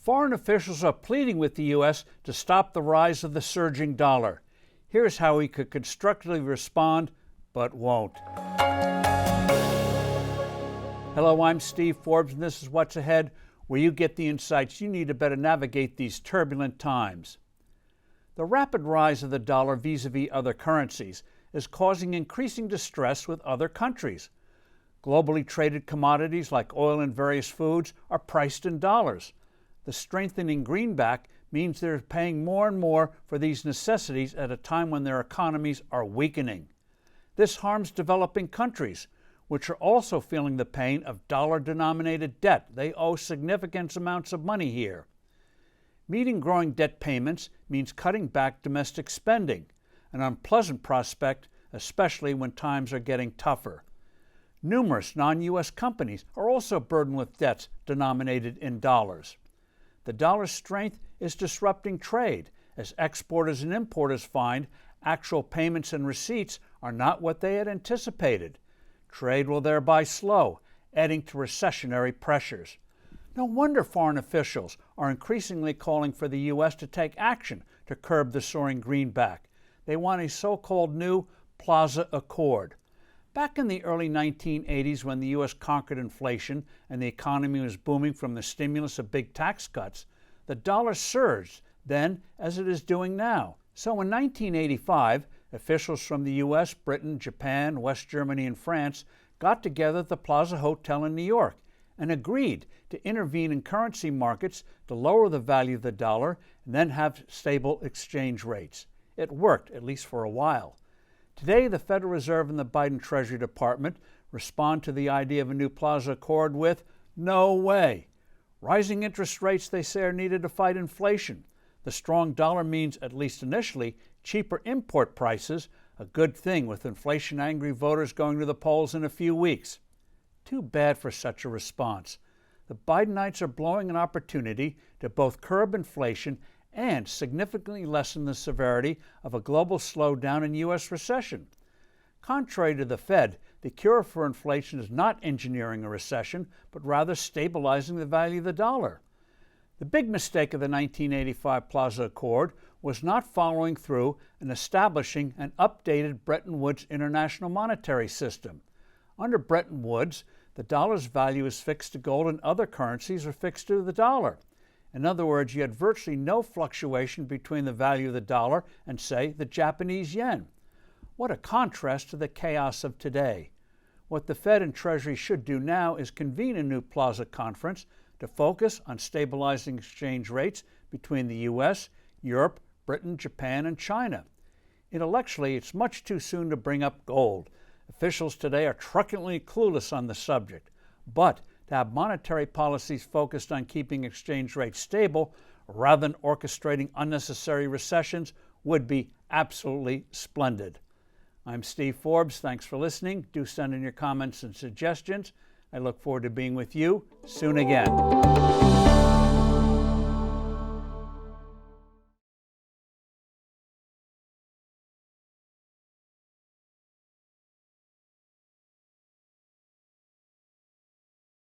Foreign officials are pleading with the U.S. to stop the rise of the surging dollar. Here's how he could constructively respond, but won't. Hello, I'm Steve Forbes, and this is What's Ahead, where you get the insights you need to better navigate these turbulent times. The rapid rise of the dollar vis-a-vis other currencies is causing increasing distress with other countries. Globally traded commodities like oil and various foods are priced in dollars. The strengthening greenback means they're paying more and more for these necessities at a time when their economies are weakening. This harms developing countries, which are also feeling the pain of dollar-denominated debt. They owe significant amounts of money here. Meeting growing debt payments means cutting back domestic spending, an unpleasant prospect, especially when times are getting tougher. Numerous non-U.S. companies are also burdened with debts denominated in dollars. The dollar's strength is disrupting trade, as exporters and importers find actual payments and receipts are not what they had anticipated. Trade will thereby slow, adding to recessionary pressures. No wonder foreign officials are increasingly calling for the U.S. to take action to curb the soaring greenback. They want a so-called new Plaza Accord. Back in the early 1980s, when the U.S. conquered inflation and the economy was booming from the stimulus of big tax cuts, the dollar surged then as it is doing now. So in 1985, officials from the U.S., Britain, Japan, West Germany, and France got together at the Plaza Hotel in New York and agreed to intervene in currency markets to lower the value of the dollar and then have stable exchange rates. It worked, at least for a while. Today, the Federal Reserve and the Biden Treasury Department respond to the idea of a new Plaza Accord with no way. Rising interest rates, they say, are needed to fight inflation. The strong dollar means, at least initially, cheaper import prices, a good thing with inflation-angry voters going to the polls in a few weeks. Too bad for such a response. The Bidenites are blowing an opportunity to both curb inflation and significantly lessen the severity of a global slowdown in U.S. recession. Contrary to the Fed, the cure for inflation is not engineering a recession, but rather stabilizing the value of the dollar. The big mistake of the 1985 Plaza Accord was not following through and establishing an updated Bretton Woods international monetary system. Under Bretton Woods, the dollar's value is fixed to gold and other currencies are fixed to the dollar. In other words, you had virtually no fluctuation between the value of the dollar and, say, the Japanese yen. What a contrast to the chaos of today. What the Fed and Treasury should do now is convene a new Plaza Conference to focus on stabilizing exchange rates between the U.S., Europe, Britain, Japan, and China. Intellectually, it's much too soon to bring up gold. Officials today are truculently clueless on the subject. But to have monetary policies focused on keeping exchange rates stable rather than orchestrating unnecessary recessions would be absolutely splendid. I'm Steve Forbes. Thanks for listening. Do send in your comments and suggestions. I look forward to being with you soon again.